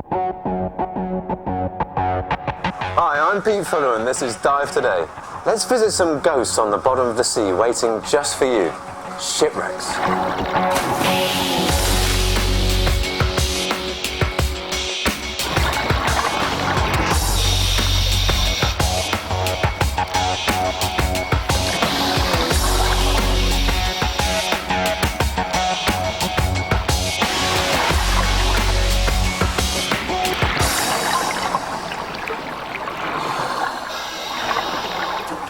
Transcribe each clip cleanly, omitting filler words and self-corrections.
Hi, I'm Pete Fuller and this is Dive Today. Let's visit some ghosts on the bottom of the sea waiting just for you. Shipwrecks.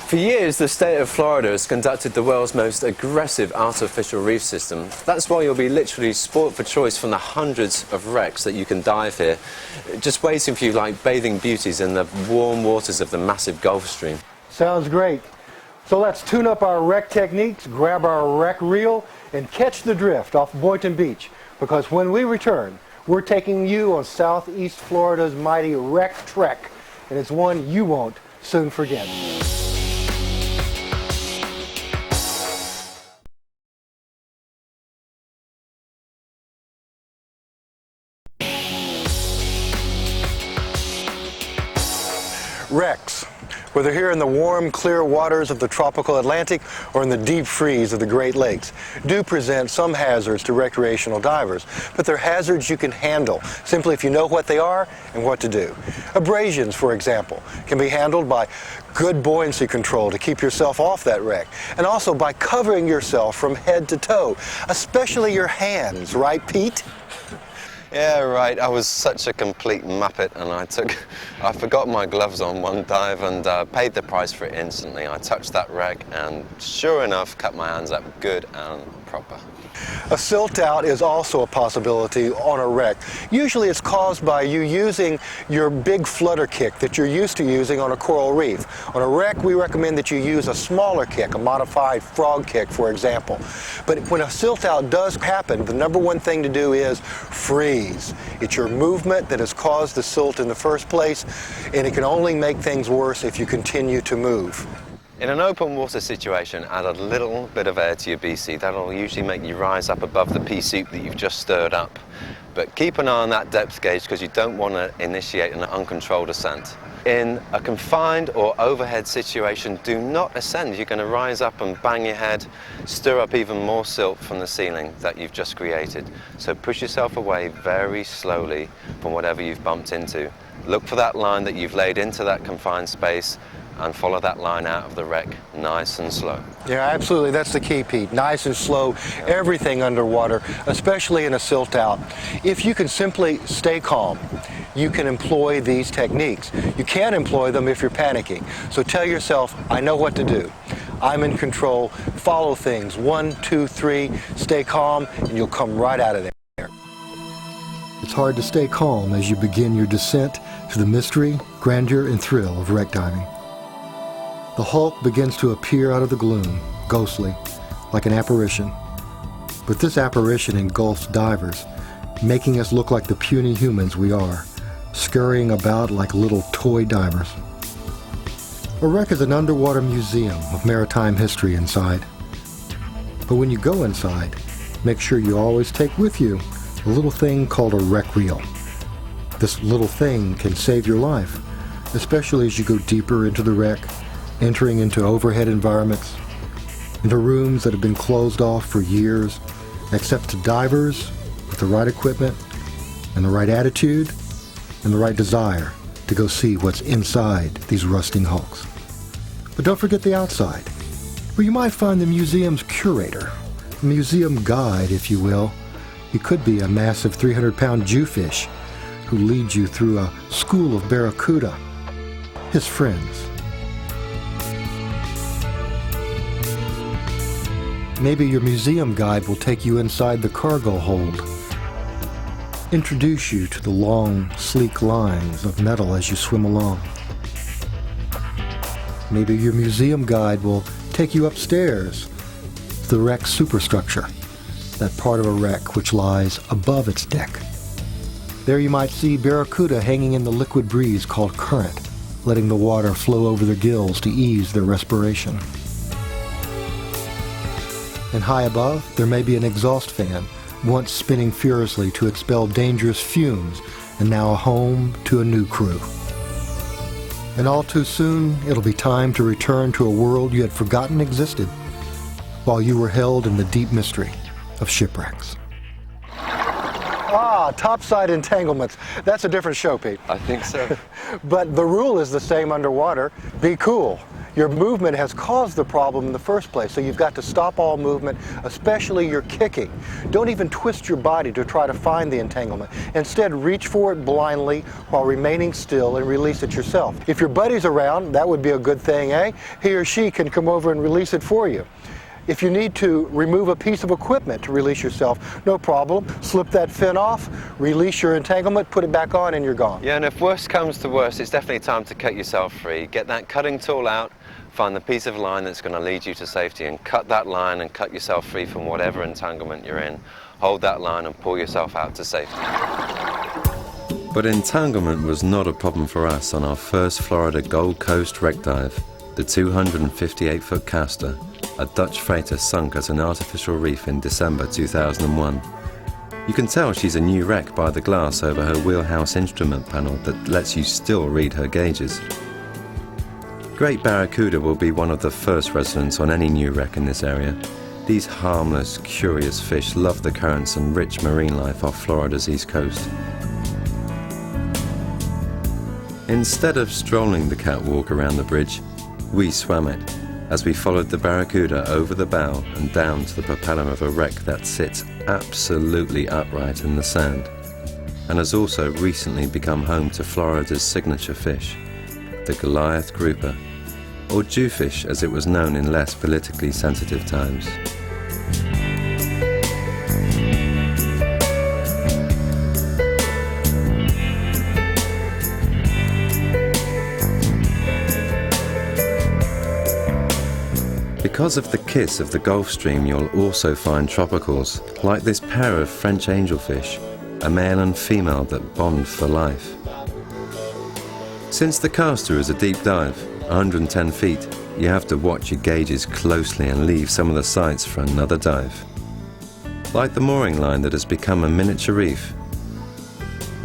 For years, the state of Florida has conducted the world's most aggressive artificial reef system. That's why you'll be literally sport for choice from the hundreds of wrecks that you can dive here, just waiting for you like bathing beauties in the warm waters of the massive Gulf Stream. Sounds great. So let's tune up our wreck techniques, grab our wreck reel, and catch the drift off Boynton Beach. Because when we return, we're taking you on Southeast Florida's mighty wreck trek, and it's one you won't soon forget. Wrecks, whether here in the warm, clear waters of the tropical Atlantic or in the deep freeze of the Great Lakes, do present some hazards to recreational divers, but they're hazards you can handle simply if you know what they are and what to do. Abrasions, for example, can be handled by good buoyancy control to keep yourself off that wreck, and also by covering yourself from head to toe, especially your hands, right, Pete? Yeah, right. I was such a complete muppet, and I forgot my gloves on one dive and paid the price for it instantly. I touched that wreck and sure enough cut my hands up good and proper. A silt-out is also a possibility on a wreck. Usually it's caused by you using your big flutter kick that you're used to using on a coral reef. On a wreck, we recommend that you use a smaller kick, a modified frog kick, for example. But when a silt-out does happen, the number one thing to do is freeze. It's your movement that has caused the silt in the first place, and it can only make things worse if you continue to move. In an open water situation, add a little bit of air to your BC. That'll usually make you rise up above the pea soup that you've just stirred up. But keep an eye on that depth gauge because you don't want to initiate an uncontrolled ascent. In a confined or overhead situation, do not ascend. You're going to rise up and bang your head, stir up even more silt from the ceiling that you've just created. So push yourself away very slowly from whatever you've bumped into. Look for that line that you've laid into that confined space and follow that line out of the wreck nice and slow. Yeah, absolutely. That's the key, Pete. Nice and slow, everything underwater, especially in a silt out. If you can simply stay calm, you can employ these techniques. You can't employ them if you're panicking. So tell yourself, I know what to do. I'm in control. Follow things. 1, 2, 3. Stay calm, and you'll come right out of there. It's hard to stay calm as you begin your descent to the mystery, grandeur, and thrill of wreck diving. The hulk begins to appear out of the gloom, ghostly, like an apparition. But this apparition engulfs divers, making us look like the puny humans we are, scurrying about like little toy divers. A wreck is an underwater museum of maritime history inside. But when you go inside, make sure you always take with you a little thing called a wreck reel. This little thing can save your life, especially as you go deeper into the wreck, entering into overhead environments, into rooms that have been closed off for years, except to divers with the right equipment and the right attitude and the right desire to go see what's inside these rusting hulks. But don't forget the outside, where you might find the museum's curator, a museum guide, if you will. He could be a massive 300-pound Jewfish who leads you through a school of barracuda, his friends. Maybe your museum guide will take you inside the cargo hold, introduce you to the long, sleek lines of metal as you swim along. Maybe your museum guide will take you upstairs to the wreck's superstructure, that part of a wreck which lies above its deck. There you might see barracuda hanging in the liquid breeze called current, letting the water flow over their gills to ease their respiration. And high above, there may be an exhaust fan, once spinning furiously to expel dangerous fumes and now a home to a new crew. And all too soon, it'll be time to return to a world you had forgotten existed while you were held in the deep mystery of shipwrecks. Ah, topside entanglements. That's a different show, Pete. I think so. But the rule is the same underwater. Be cool. Your movement has caused the problem in the first place, so you've got to stop all movement, especially your kicking. Don't even twist your body to try to find the entanglement. Instead, reach for it blindly while remaining still and release it yourself. If your buddy's around, that would be a good thing, eh? He or she can come over and release it for you. If you need to remove a piece of equipment to release yourself, no problem. Slip that fin off, release your entanglement, put it back on, and you're gone. Yeah, and if worst comes to worst, it's definitely time to cut yourself free. Get that cutting tool out, find the piece of line that's going to lead you to safety, and cut that line and cut yourself free from whatever entanglement you're in. Hold that line and pull yourself out to safety. But entanglement was not a problem for us on our first Florida Gold Coast wreck dive, the 258-foot Castor, a Dutch freighter sunk at an artificial reef in December 2001. You can tell she's a new wreck by the glass over her wheelhouse instrument panel that lets you still read her gauges. Great barracuda will be one of the first residents on any new wreck in this area. These harmless, curious fish love the currents and rich marine life off Florida's east coast. Instead of strolling the catwalk around the bridge, we swam it, as we followed the barracuda over the bow and down to the propeller of a wreck that sits absolutely upright in the sand, and has also recently become home to Florida's signature fish, the Goliath grouper, or jewfish as it was known in less politically sensitive times. Because of the kiss of the Gulf Stream, you'll also find tropicals, like this pair of French angelfish, a male and female that bond for life. Since the Castor is a deep dive, 110 feet, you have to watch your gauges closely and leave some of the sights for another dive. Like the mooring line that has become a miniature reef.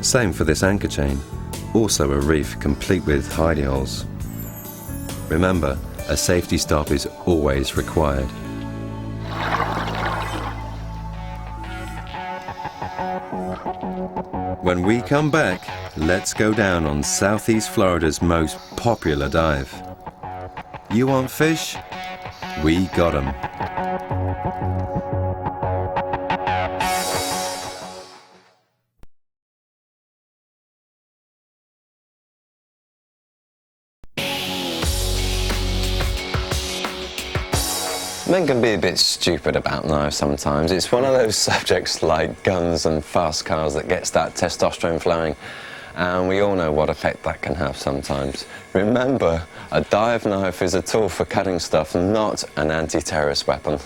Same for this anchor chain, also a reef complete with hidey holes. Remember, a safety stop is always required. When we come back, let's go down on Southeast Florida's most popular dive. You want fish? We got 'em. Men can be a bit stupid about knives sometimes. It's one of those subjects like guns and fast cars that gets that testosterone flowing, and we all know what effect that can have sometimes. Remember, a dive knife is a tool for cutting stuff, not an anti-terrorist weapon.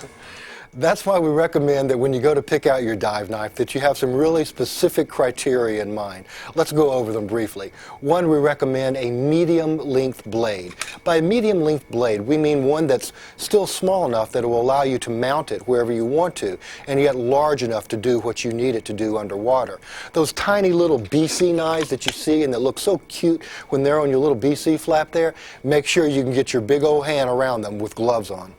That's why we recommend that when you go to pick out your dive knife that you have some really specific criteria in mind. Let's go over them briefly. One, we recommend a medium length blade. By medium length blade, we mean one that's still small enough that it will allow you to mount it wherever you want to, and yet large enough to do what you need it to do underwater. Those tiny little BC knives that you see and that look so cute when they're on your little BC flap there, make sure you can get your big old hand around them with gloves on.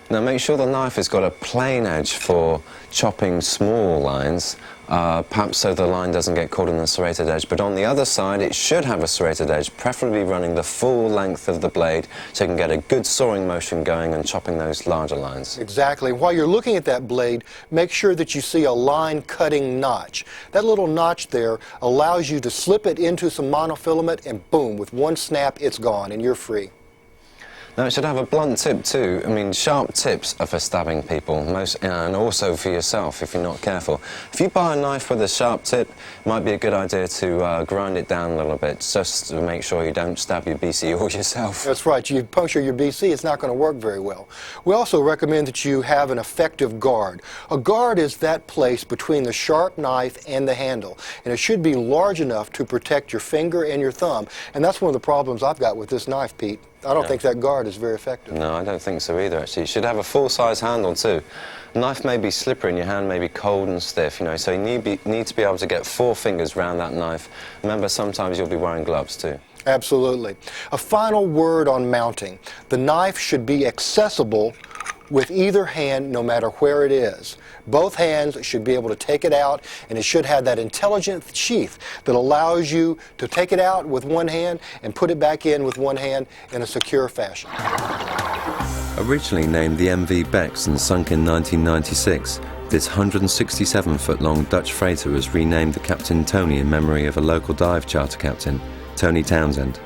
Now make sure the knife has got a plain edge for chopping small lines, perhaps so the line doesn't get caught in the serrated edge, but on the other side it should have a serrated edge, preferably running the full length of the blade so you can get a good sawing motion going and chopping those larger lines. Exactly. While you're looking at that blade, make sure that you see a line cutting notch. That little notch there allows you to slip it into some monofilament and boom, with one snap it's gone and you're free. Now it should have a blunt tip too. I mean, sharp tips are for stabbing people, and also for yourself if you're not careful. If you buy a knife with a sharp tip, it might be a good idea to grind it down a little bit, just to make sure you don't stab your BC or yourself. That's right. You puncture your BC, it's not going to work very well. We also recommend that you have an effective guard. A guard is that place between the sharp knife and the handle, and it should be large enough to protect your finger and your thumb, and that's one of the problems I've got with this knife, Pete. I don't think that guard is very effective. No, I don't think so either, actually. You should have a full-size handle, too. Knife may be slippery and your hand may be cold and stiff, you know, so you need to be able to get 4 fingers around that knife. Remember, sometimes you'll be wearing gloves, too. Absolutely. A final word on mounting. The knife should be accessible with either hand, no matter where it is. Both hands should be able to take it out, and it should have that intelligent sheath that allows you to take it out with one hand and put it back in with one hand in a secure fashion. Originally named the MV Bex and sunk in 1996, this 167-foot-long Dutch freighter was renamed the Captain Tony in memory of a local dive charter captain, Tony Townsend.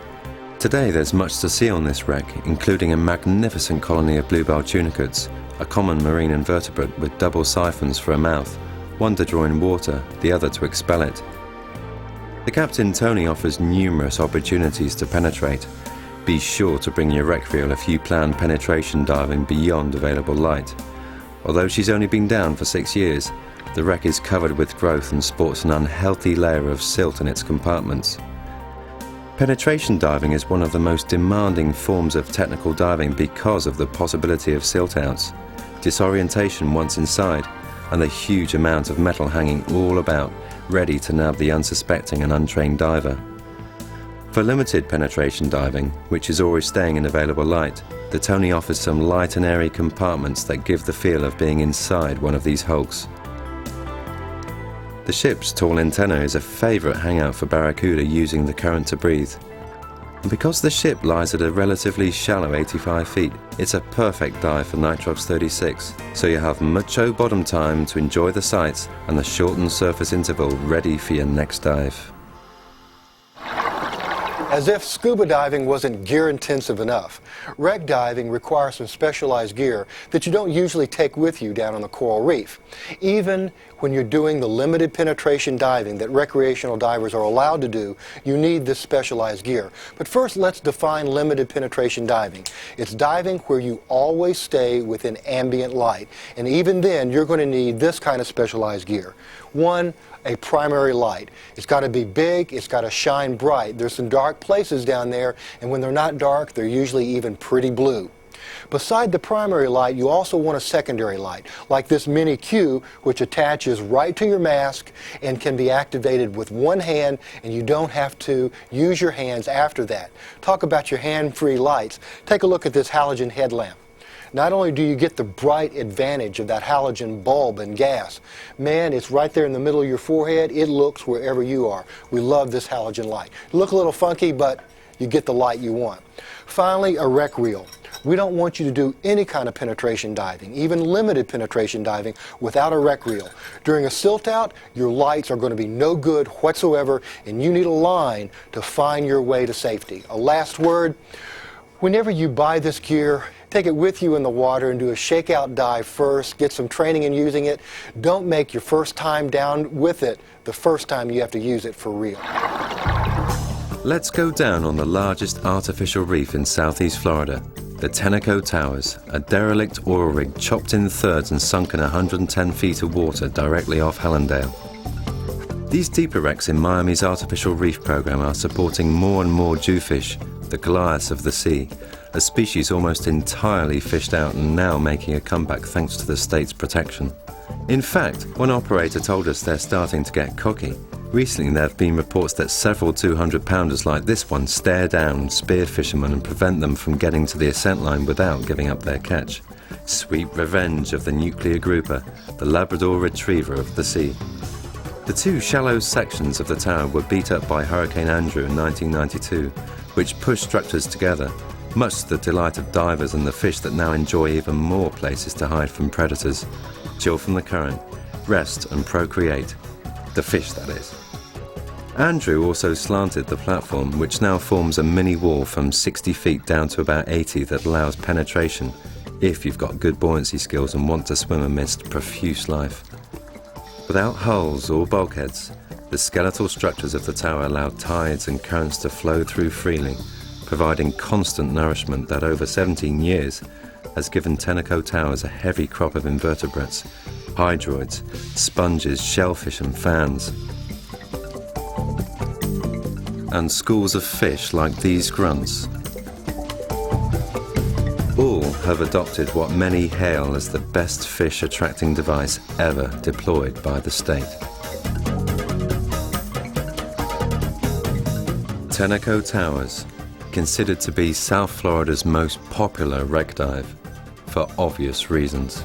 Today there's much to see on this wreck, including a magnificent colony of bluebell tunicates, a common marine invertebrate with double siphons for a mouth, one to draw in water, the other to expel it. The Captain Tony offers numerous opportunities to penetrate. Be sure to bring your rec reel if you plan penetration diving beyond available light. Although she's only been down for 6 years, the wreck is covered with growth and sports an unhealthy layer of silt in its compartments. Penetration diving is one of the most demanding forms of technical diving because of the possibility of silt-outs, disorientation once inside, and the huge amount of metal hanging all about, ready to nab the unsuspecting and untrained diver. For limited penetration diving, which is always staying in available light, the Tony offers some light and airy compartments that give the feel of being inside one of these hulks. The ship's tall antenna is a favourite hangout for barracuda using the current to breathe. And because the ship lies at a relatively shallow 85 feet, it's a perfect dive for Nitrox 36, so you have mucho bottom time to enjoy the sights and the shortened surface interval ready for your next dive. As if scuba diving wasn't gear-intensive enough, wreck diving requires some specialized gear that you don't usually take with you down on the coral reef. Even when you're doing the limited penetration diving that recreational divers are allowed to do, you need this specialized gear. But first, let's define limited penetration diving. It's diving where you always stay within ambient light, and even then, you're going to need this kind of specialized gear. One, a primary light. It's got to be big, it's got to shine bright. There's some dark places down there, and when they're not dark, they're usually even pretty blue. Beside the primary light, you also want a secondary light, like this mini Q, which attaches right to your mask and can be activated with one hand, and you don't have to use your hands after that. Talk about your hand-free lights. Take a look at this halogen headlamp. Not only do you get the bright advantage of that halogen bulb and gas, man, it's right there in the middle of your forehead. It looks wherever you are. We love this halogen light. You look a little funky, but you get the light you want. Finally, a rec reel. We don't want you to do any kind of penetration diving, even limited penetration diving, without a rec reel. During a silt-out, your lights are going to be no good whatsoever, and you need a line to find your way to safety. A last word, whenever you buy this gear, take it with you in the water and do a shakeout dive first. Get some training in using it. Don't make your first time down with it the first time you have to use it for real. Let's go down on the largest artificial reef in southeast Florida, the Tenneco Towers, a derelict oil rig chopped in thirds and sunk in 110 feet of water directly off Hallandale. These deeper wrecks in Miami's artificial reef program are supporting more and more jewfish, the Goliaths of the sea, a species almost entirely fished out and now making a comeback thanks to the state's protection. In fact, one operator told us they're starting to get cocky. Recently there have been reports that several 200-pounders like this one stare down, spear fishermen and prevent them from getting to the ascent line without giving up their catch. Sweet revenge of the nuclear grouper, the Labrador retriever of the sea. The two shallow sections of the tower were beat up by Hurricane Andrew in 1992, which pushed structures together, much to the delight of divers and the fish that now enjoy even more places to hide from predators, chill from the current, rest and procreate. The fish, that is. Andrew also slanted the platform, which now forms a mini wall from 60 feet down to about 80 that allows penetration if you've got good buoyancy skills and want to swim amidst profuse life. Without hulls or bulkheads, the skeletal structures of the tower allow tides and currents to flow through freely, providing constant nourishment that over 17 years has given Tenneco Towers a heavy crop of invertebrates, hydroids, sponges, shellfish and fans. And schools of fish like these grunts. All have adopted what many hail as the best fish attracting device ever deployed by the state. Tenneco Towers, considered to be South Florida's most popular wreck dive, for obvious reasons.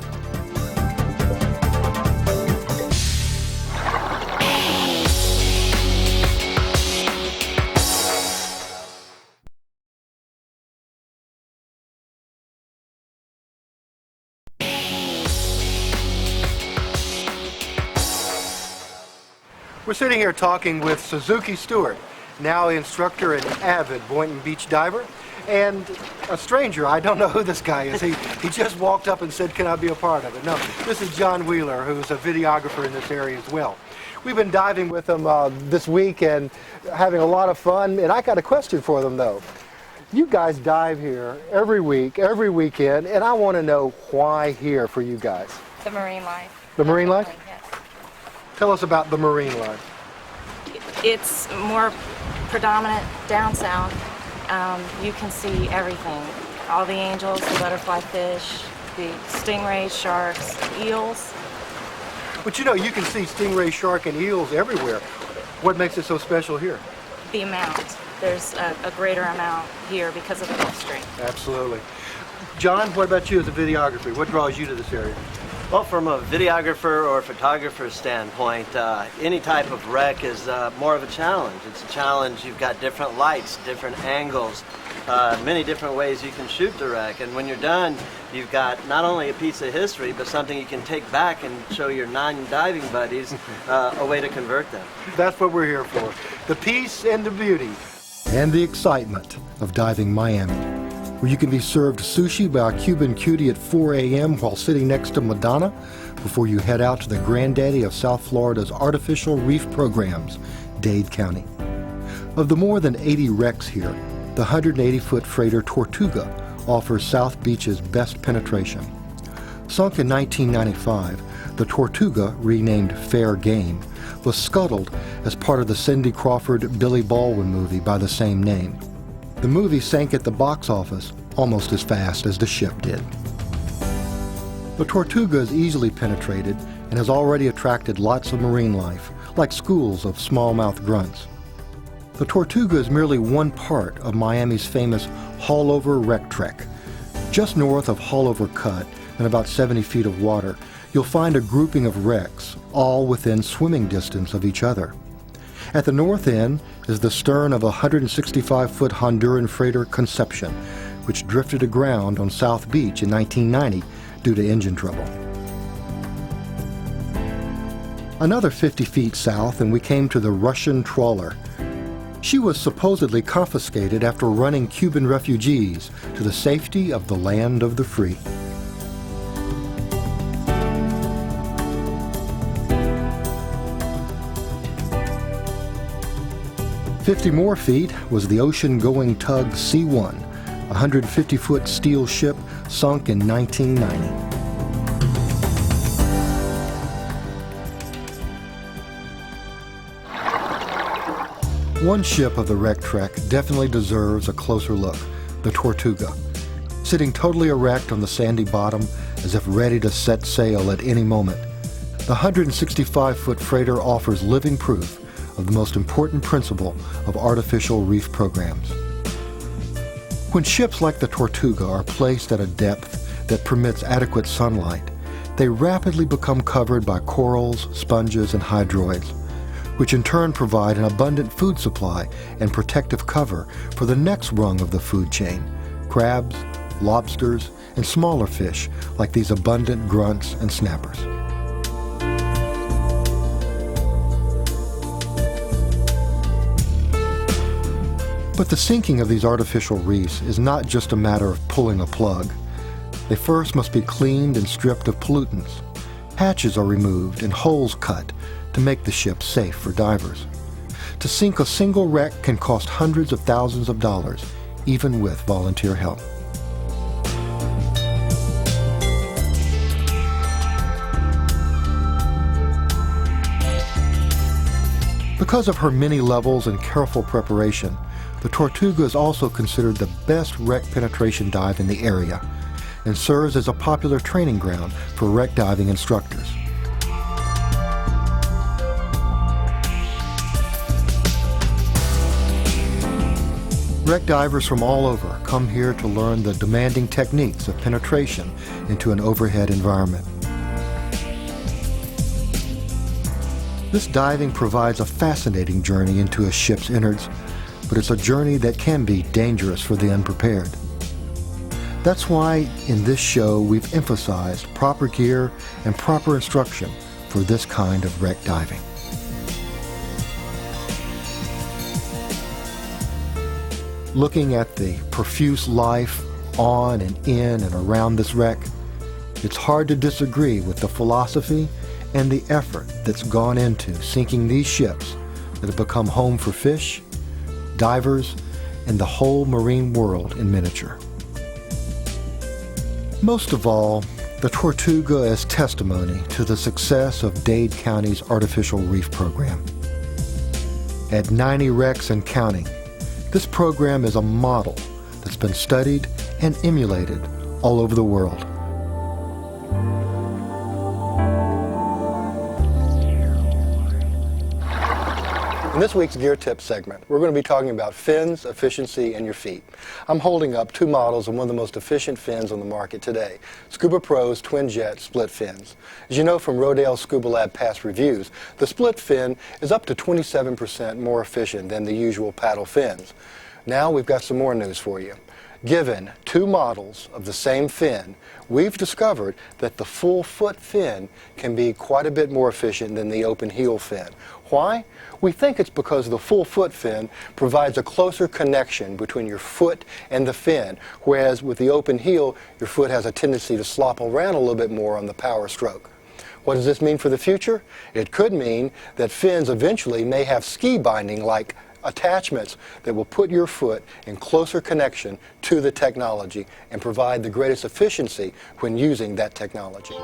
We're sitting here talking with Suzuki Stewart, now instructor and avid Boynton Beach diver, and a stranger. I don't know who this guy is. He just walked up and said, "Can I be a part of it?" No, this is John Wheeler, who's a videographer in this area as well. We've been diving with them this week and having a lot of fun, and I got a question for them though. You guys dive here every week, every weekend, and I want to know why here for you guys. The marine life. The marine life? Yes. Tell us about the marine life. It's more predominant down south. You can see everything. All the angels, the butterfly fish, the stingrays, sharks, eels. But you know, you can see stingray, shark, and eels everywhere. What makes it so special here? The amount. There's a greater amount here because of the Gulf Stream. Absolutely. John, what about you as a videographer? What draws you to this area? Well, from a videographer or photographer standpoint, any type of wreck is more of a challenge. It's a challenge. You've got different lights, different angles, many different ways you can shoot the wreck. And when you're done, you've got not only a piece of history, but something you can take back and show your non-diving buddies a way to convert them. That's what we're here for. The peace and the beauty. And the excitement of diving Miami, where you can be served sushi by a Cuban cutie at 4 a.m. while sitting next to Madonna before you head out to the granddaddy of South Florida's artificial reef programs, Dade County. Of the more than 80 wrecks here, the 180-foot freighter Tortuga offers South Beach's best penetration. Sunk in 1995, the Tortuga, renamed Fair Game, was scuttled as part of the Cindy Crawford, Billy Baldwin movie by the same name. The movie sank at the box office almost as fast as the ship did. The Tortuga is easily penetrated and has already attracted lots of marine life, like schools of smallmouth grunts. The Tortuga is merely one part of Miami's famous Haulover Wreck Trek. Just north of Haulover Cut, in about 70 feet of water, you'll find a grouping of wrecks, all within swimming distance of each other. At the north end is the stern of a 165-foot Honduran freighter Conception, which drifted aground on South Beach in 1990 due to engine trouble. Another 50 feet south and we came to the Russian trawler. She was supposedly confiscated after running Cuban refugees to the safety of the land of the free. "50 more feet was the ocean-going tug C1, a 150-foot steel ship sunk in 1990. One ship of the wreck trek definitely deserves a closer look, the Tortuga. Sitting totally erect on the sandy bottom as if ready to set sail at any moment, the 165-foot freighter offers living proof of the most important principle of artificial reef programs. When ships like the Tortuga are placed at a depth that permits adequate sunlight, they rapidly become covered by corals, sponges, and hydroids, which in turn provide an abundant food supply and protective cover for the next rung of the food chain, crabs, lobsters, and smaller fish like these abundant grunts and snappers. But the sinking of these artificial reefs is not just a matter of pulling a plug. They first must be cleaned and stripped of pollutants. Hatches are removed and holes cut to make the ship safe for divers. To sink a single wreck can cost hundreds of thousands of dollars, even with volunteer help. Because of her many levels and careful preparation, the Tortuga is also considered the best wreck penetration dive in the area and serves as a popular training ground for wreck diving instructors. Wreck divers from all over come here to learn the demanding techniques of penetration into an overhead environment. This diving provides a fascinating journey into a ship's innards, but it's a journey that can be dangerous for the unprepared. That's why in this show we've emphasized proper gear and proper instruction for this kind of wreck diving. Looking at the profuse life on and in and around this wreck, it's hard to disagree with the philosophy and the effort that's gone into sinking these ships that have become home for fish, divers, and the whole marine world in miniature. Most of all, the Tortuga is testimony to the success of Dade County's artificial reef program. At 90 wrecks and counting, this program is a model that's been studied and emulated all over the world. In this week's Gear Tips segment, we're going to be talking about fins, efficiency, and your feet. I'm holding up two models of one of the most efficient fins on the market today, Scuba Pro's Twin Jet Split Fins. As you know from Rodale Scuba Lab past reviews, the split fin is up to 27% more efficient than the usual paddle fins. Now we've got some more news for you. Given two models of the same fin, we've discovered that the full foot fin can be quite a bit more efficient than the open heel fin. Why? We think it's because the full foot fin provides a closer connection between your foot and the fin, whereas with the open heel, your foot has a tendency to slop around a little bit more on the power stroke. What does this mean for the future? It could mean that fins eventually may have ski binding like attachments that will put your foot in closer connection to the technology and provide the greatest efficiency when using that technology.